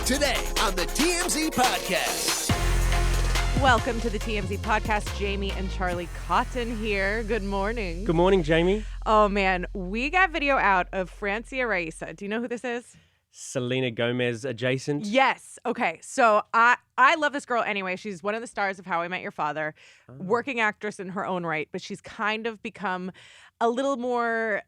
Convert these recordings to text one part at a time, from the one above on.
Today on the TMZ Podcast. Welcome to the TMZ Podcast. Jamie and Charlie Cotton here. Good morning. Good morning, Jamie. Oh, man. We got video out of Francia Raisa. Do you know who this is? Selena Gomez adjacent. Yes. Okay. So I love this girl anyway. She's one of the stars of How I Met Your Father, working actress in her own right, but she's kind of become a little more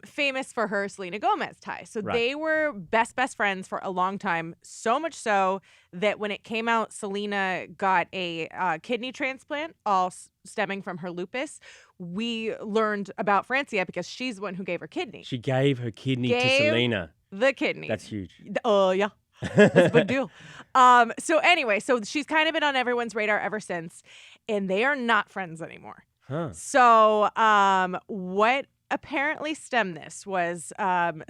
famous for her Selena Gomez tie. So they were best friends for a long time, so much so that when it came out, Selena got a kidney transplant, all stemming from her lupus. We learned about Francia because she's the one who gave her kidney. She gave her kidney to Selena. The kidney. That's huge. Yeah. That's a big deal. So anyway, so she's kind of been on everyone's radar ever since, and they are not friends anymore. Huh. So what apparently stemmed this was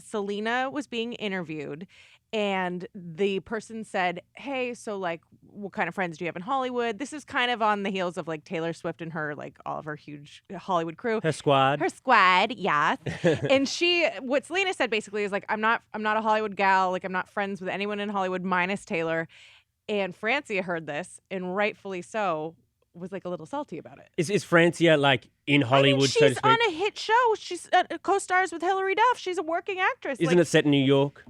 Selena was being interviewed, and the person said, hey, so like, what kind of friends do you have in Hollywood? This is kind of on the heels of like Taylor Swift and her, like all of her huge Hollywood crew. Her squad. Her squad, yes. And what Selena said basically is like, I'm not a Hollywood gal. Like I'm not friends with anyone in Hollywood minus Taylor. And Francia heard this, and rightfully so, was like a little salty about it. Is Francia like in Hollywood, so to she's speak? on a hit show. She's co-stars with Hilary Duff. She's a working actress. Isn't it set in New York?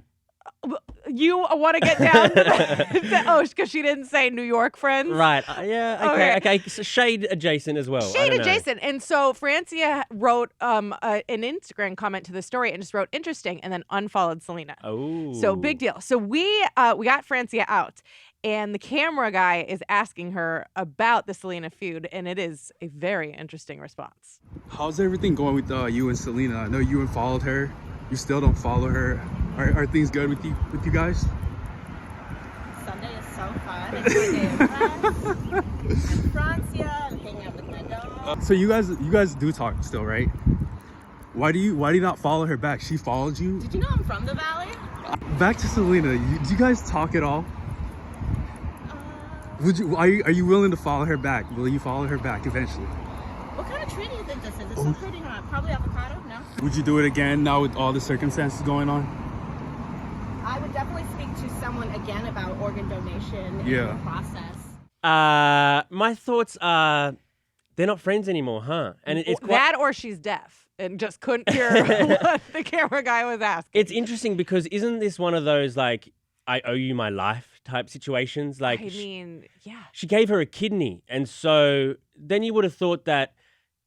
You want to get down to because she didn't say New York friends? Right. Yeah. Okay. So shade adjacent as well. Shade adjacent. And so Francia wrote an Instagram comment to the story and just wrote interesting and then unfollowed Selena. Oh. So big deal. So we got Francia out. And the camera guy is asking her about the Selena feud, and it is a very interesting response. How's everything going with you and Selena? I know you unfollowed her. You still don't follow her. Are things good with you guys? Sunday is so fun. It's my day of rest. I'm Francia. I'm hanging out with my dog. So you guys do talk still, right? Why do you not follow her back? She followed you. Did you know I'm from the Valley? Back to Selena. Do you guys talk at all? Are you willing to follow her back? Will you follow her back eventually? What kind of tree do you think this is? It's so pretty. Probably avocado? No? Would you do it again now with all the circumstances going on? I would definitely speak to someone again about organ donation and the process. My thoughts are they're not friends anymore, huh? And it's quite... that or she's deaf and just couldn't hear what the camera guy was asking. It's interesting because isn't this one of those like I owe you my life type situations? Like, I mean, yeah. She gave her a kidney. And so then you would have thought that,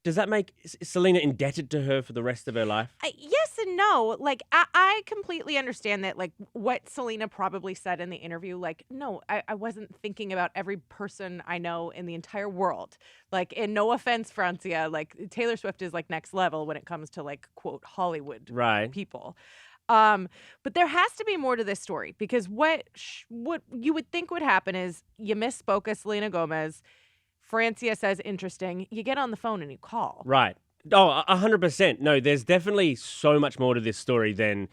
does that make Selena indebted to her for the rest of her life? Yes and no. Like, I completely understand that, like, what Selena probably said in the interview, like, no, I wasn't thinking about every person I know in the entire world. Like, and no offense, Francia, like, Taylor Swift is, like, next level when it comes to, like, quote, Hollywood people. But there has to be more to this story because what you would think would happen is you misspoke as Selena Gomez. Francia says interesting. You get on the phone and you call. Right. Oh, 100%. No, there's definitely so much more to this story than,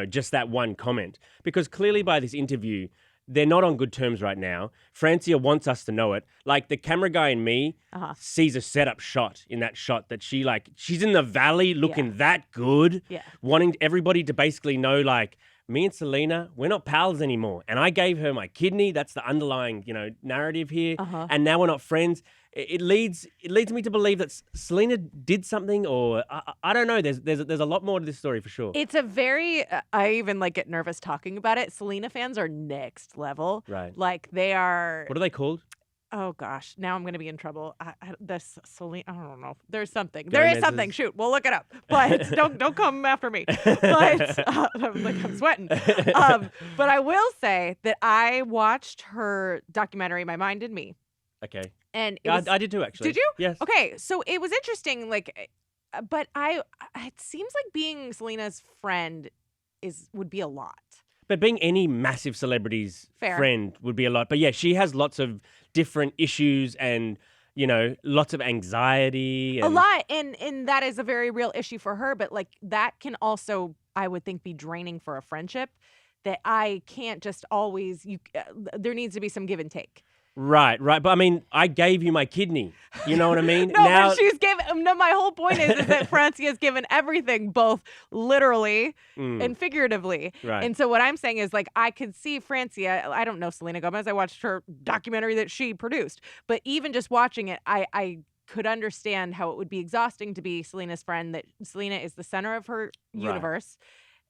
just that one comment. Because clearly by this interview, they're not on good terms right now. Francia wants us to know it. Like the camera guy in me sees a setup shot in that shot that she's in the valley looking that good, wanting everybody to basically know like, me and Selena, we're not pals anymore. And I gave her my kidney. That's the underlying, narrative here. And now we're not friends. It leads me to believe that Selena did something, or I don't know. There's a lot more to this story for sure. It's a very I even like get nervous talking about it. Selena fans are next level. Right. Like they are. What are they called? Oh gosh, now I'm gonna be in trouble. This Selena, I don't know. There's something. There is something. Shoot, we'll look it up. But don't come after me. But I'm sweating. But I will say that I watched her documentary, My Mind and Me. Okay. And I did too, actually. Did you? Yes. Okay, so it was interesting. Like, but it seems like being Selena's friend would be a lot. But being any massive celebrity's friend would be a lot. But yeah, she has lots of different issues and, lots of anxiety. A lot. And that is a very real issue for her. But like that can also, I would think, be draining for a friendship that I can't just always, there needs to be some give and take. Right. But I mean, I gave you my kidney. You know what I mean? No, but she's given. No, my whole point is that Francia's given everything, both literally and figuratively. Right. And so what I'm saying is, like, I could see Francia. I don't know Selena Gomez. I watched her documentary that she produced, but even just watching it, I could understand how it would be exhausting to be Selena's friend. That Selena is the center of her universe.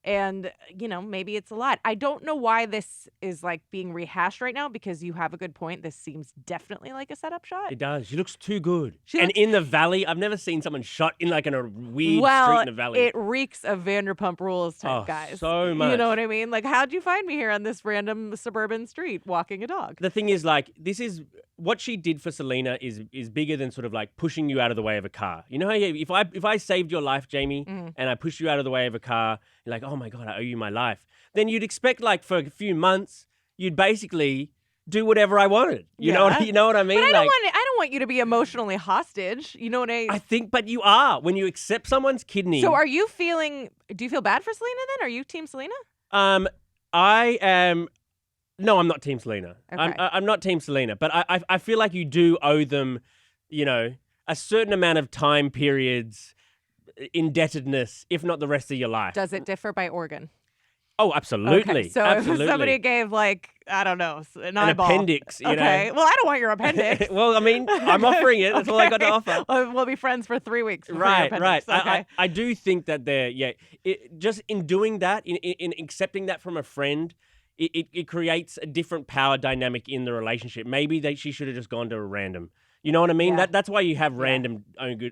And, you know, maybe it's a lot. I don't know why this is like being rehashed right now, because you have a good point. This seems definitely like a setup shot. It does. She looks too good. In the valley, I've never seen someone shot in like in a weird street in the valley. It reeks of Vanderpump Rules type guys. So much. You know what I mean? Like, how'd you find me here on this random suburban street walking a dog? The thing is, like, this is what she did for Selena is bigger than sort of like pushing you out of the way of a car. You know how if I saved your life, Jamie, and I pushed you out of the way of a car, you're like, oh my God, I owe you my life. Then you'd expect, like, for a few months, you'd basically do whatever I wanted. You know what I mean? But I don't want you to be emotionally hostage. You know what I think, but you are when you accept someone's kidney. So do you feel bad for Selena then? Are you team Selena? I am. No, I'm not team Selena. Okay. I'm not team Selena, but I feel like you do owe them, you know, a certain amount of time periods, indebtedness, if not the rest of your life. Does it differ by organ? Oh, absolutely. Okay. So absolutely. if somebody gave, like, I don't know, an eyeball. Appendix, you know. Okay. Well, I don't want your appendix. Well, I mean, I'm offering it. That's all I got to offer. We'll be friends for 3 weeks. Right. Okay. I do think that just in doing that, in accepting that from a friend, it creates a different power dynamic in the relationship. Maybe she should have just gone to a random. You know what I mean? Yeah. That's why you have random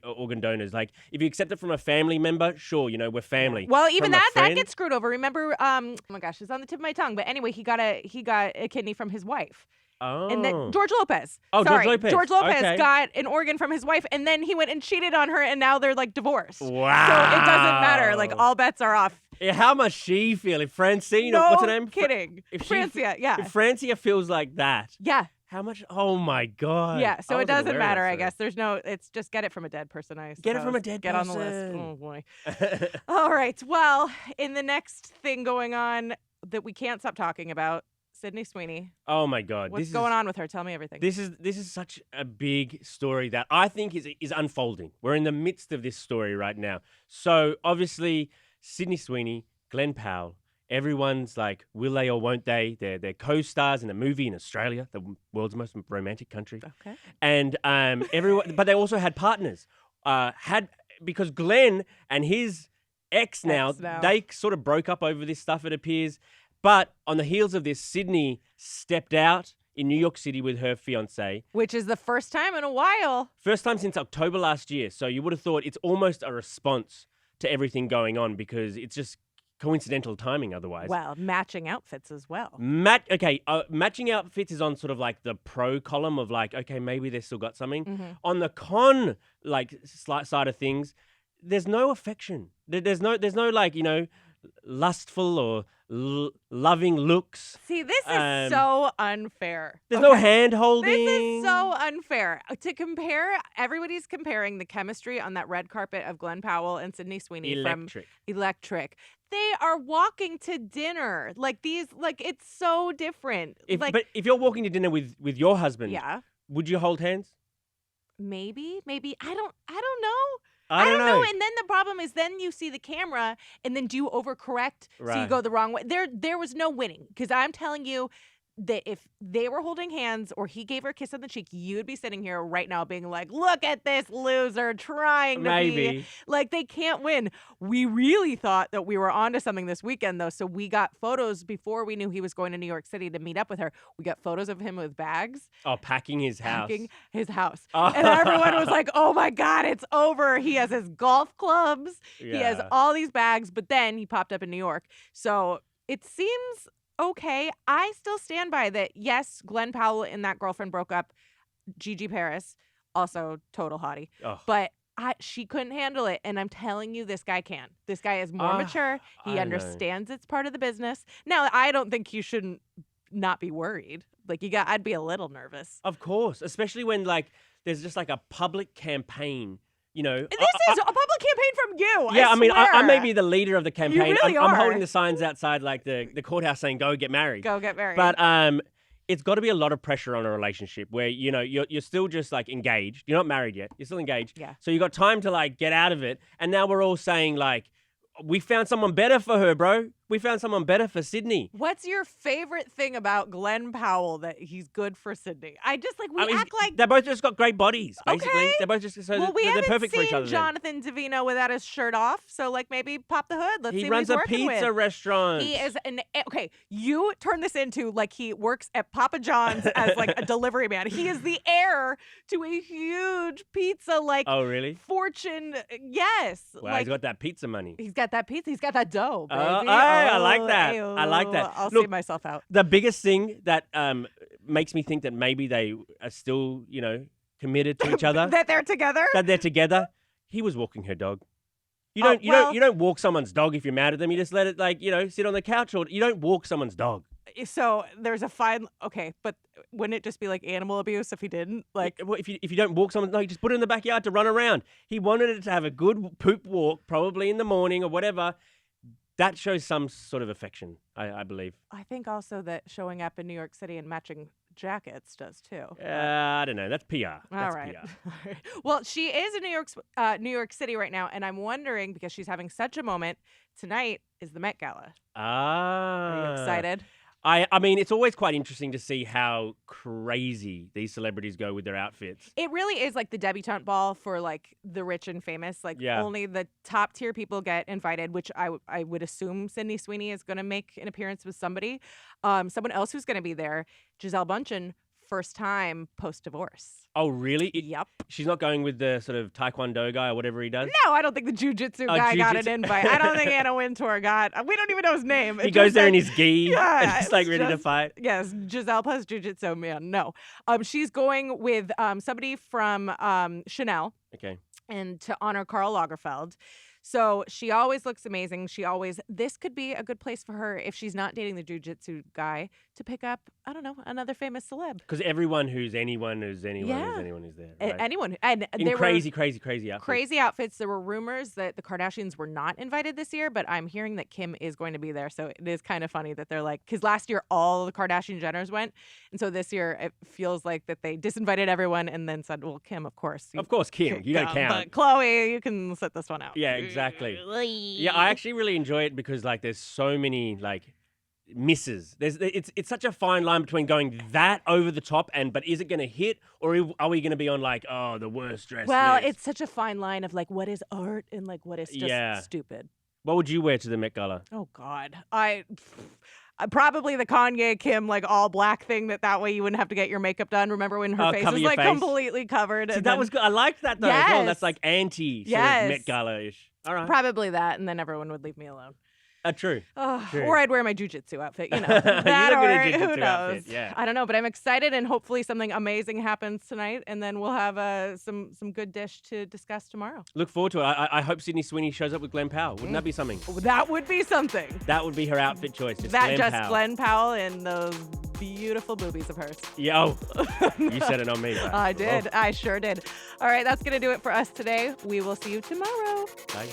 organ donors. Like, if you accept it from a family member, sure, you know, we're family. Well, even From a that friend- gets screwed over. Remember, oh my gosh, it's on the tip of my tongue. But anyway, he got a kidney from his wife. Oh. And then George Lopez. Oh, Sorry, George Lopez. Okay. got an organ from his wife, and then he went and cheated on her, and now they're, like, divorced. Wow. So it doesn't matter. Like, all bets are off. Yeah, how must she feel? If Francine, No what's her name? kidding. Francia, yeah. If Francia feels like that, Yeah. how much? Oh my God. Yeah, so I it wasn't doesn't aware of matter, that I story. guess. It's just get it from a dead person, I suppose. Get it from a dead Get person. on the list. Oh, boy. All right, well, in the next thing going on that we can't stop talking about, Sydney Sweeney. Oh my God. What's going on with her? Tell me everything. This is such a big story that I think is unfolding. We're in the midst of this story right now. So obviously, Sydney Sweeney, Glenn Powell, everyone's like, will they or won't they? They're co-stars in a movie in Australia, the world's most romantic country. Okay. And everyone, but they also had partners. Because Glenn and his ex now, they sort of broke up over this stuff, it appears. But on the heels of this, Sydney stepped out in New York City with her fiance. Which is the first time in a while. First time since October last year. So you would have thought it's almost a response to everything going on, because it's just coincidental timing otherwise. Well, matching outfits as well. Matching outfits is on sort of like the pro column of like, okay, maybe they still got something. Mm-hmm. On the con side of things, there's no affection. There's no like, you know, lustful or loving looks. See, this is so unfair. There's no hand holding. This is so unfair. To compare, everybody's comparing the chemistry on that red carpet of Glenn Powell and Sydney Sweeney from Electric. They are walking to dinner. Like it's so different. But if you're walking to dinner with your husband, would you hold hands? Maybe. I don't know. I don't know. And then the problem is then you see the camera and then do you overcorrect so you go the wrong way? There was no winning, because I'm telling you that if they were holding hands or he gave her a kiss on the cheek, you'd be sitting here right now being like, look at this loser trying to be. Like, they can't win. We really thought that we were onto something this weekend, though. So we got photos before we knew he was going to New York City to meet up with her. We got photos of him with bags. Oh, packing his house. Oh. And everyone was like, oh my God, it's over. He has his golf clubs. Yeah. He has all these bags. But then he popped up in New York. So it seems okay. I still stand by that. Yes, Glenn Powell and that girlfriend broke up. Gigi Paris, also total hottie. Oh. But she couldn't handle it. And I'm telling you, this guy can. This guy is more mature. He understands it's part of the business. Now, I don't think you shouldn't not be worried. Like, I'd be a little nervous. Of course. Especially when, like, there's just like a public campaign. You know, this is a public campaign from you. Yeah, I mean, swear. I may be the leader of the campaign. You really I'm are. holding the signs outside, like the courthouse, saying "Go get married." Go get married. But it's got to be a lot of pressure on a relationship where, you know, you're still just like engaged. You're not married yet. You're still engaged. Yeah. So you got time to like get out of it. And now we're all saying like, we found someone better for her, bro. We found someone better for Sydney. What's your favorite thing about Glenn Powell that he's good for Sydney? I just like, we I mean, act like. they both just got great bodies, basically. Okay. They're both just so Well, we they're haven't perfect for each seen other. then. Jonathan Davino without his shirt off, so like maybe pop the hood. Let's see He what runs he's a working pizza with. restaurant. He is okay. You turn this into like he works at Papa John's as like a delivery man. He is the heir to a huge pizza like Oh, really? fortune. Yes, Well, like he's got that pizza money. he's got that pizza. He's got that dough. Baby. Hey, I like that. Ayo. I like that. I'll Look, see myself out. The biggest thing that makes me think that maybe they are still, you know, committed to each other, That they're together. that they're together. He was walking her dog. You Oh, don't, well- you don't walk someone's dog if you're mad at them. You just let it, like, you know, sit on the couch, or you don't walk someone's dog. So there's a fine. Okay, but wouldn't it just be like animal abuse if he didn't? Like, Well, if you don't walk someone, no, you just put it in the backyard to run around. He wanted it to have a good poop walk, probably in the morning or whatever. That shows some sort of affection, I believe. I think also that showing up in New York City and matching jackets does too. I don't know. That's PR. All That's right. PR. Well, she is in New York City right now, and I'm wondering because she's having such a moment. Tonight is the Met Gala. Are you excited? I mean, it's always quite interesting to see how crazy these celebrities go with their outfits. It really is like the debutante ball for like the rich and famous. Like Yeah. only the top tier people get invited, which I would assume Sydney Sweeney is going to make an appearance with somebody. Someone else who's going to be there, Gisele Bundchen, first time post divorce. Oh, really? Yep. She's not going with the sort of taekwondo guy or whatever he does? No, I don't think the jujitsu guy got an jujitsu. invite. I don't think Anna Wintour got. We don't even know his name. He It's goes just there in like- his gi Yeah, and he's like it's ready to just- fight. Yes, Giselle plus jujitsu man. No, she's going with somebody from Chanel Okay. and to honor Karl Lagerfeld. So she always looks amazing. This could be a good place for her if she's not dating the jujitsu guy to pick up, I don't know, another famous celeb. Because anyone who's there. Yeah. Right? Anyone. And In there crazy were outfits. crazy outfits. There were rumors that the Kardashians were not invited this year, but I'm hearing that Kim is going to be there. So it is kind of funny that they're like, because last year all the Kardashian Jenners went. And so this year it feels like that they disinvited everyone and then said, well, Kim, of course. Of course, Kim. You don't come, count. But Chloe, you can sit this one out. Yeah, exactly. Yeah, I actually really enjoy it because like there's so many like misses. It's such a fine line between going that over the top but is it going to hit, or are we going to be on like, oh, the worst dress? Well, list? it's such a fine line of like what is art and like what is just Yeah. stupid. What would you wear to the Met Gala? Oh God, I probably the Kanye Kim like all black thing that way you wouldn't have to get your makeup done. Remember when her face cover was your like face. completely covered? See, and that then was good. I liked that though as well. That's Yes. like anti sort Yes. of Met Gala-ish. All right. probably that, and then everyone would leave me alone. True. True. Or I'd wear my jujitsu outfit, you know. You That look or good in a who jujitsu knows? outfit, yeah. I don't know, but I'm excited, and hopefully something amazing happens tonight, and then we'll have some good dish to discuss tomorrow. Look forward to it. I hope Sydney Sweeney shows up with Glenn Powell. Wouldn't that be something? That would be something. That would be her outfit choice. Just That Glenn just Powell. Glenn Powell and those beautiful boobies of hers. Yeah, you said it on me. Bro. I did. Oh, I sure did. All right, that's going to do it for us today. We will see you tomorrow. bye.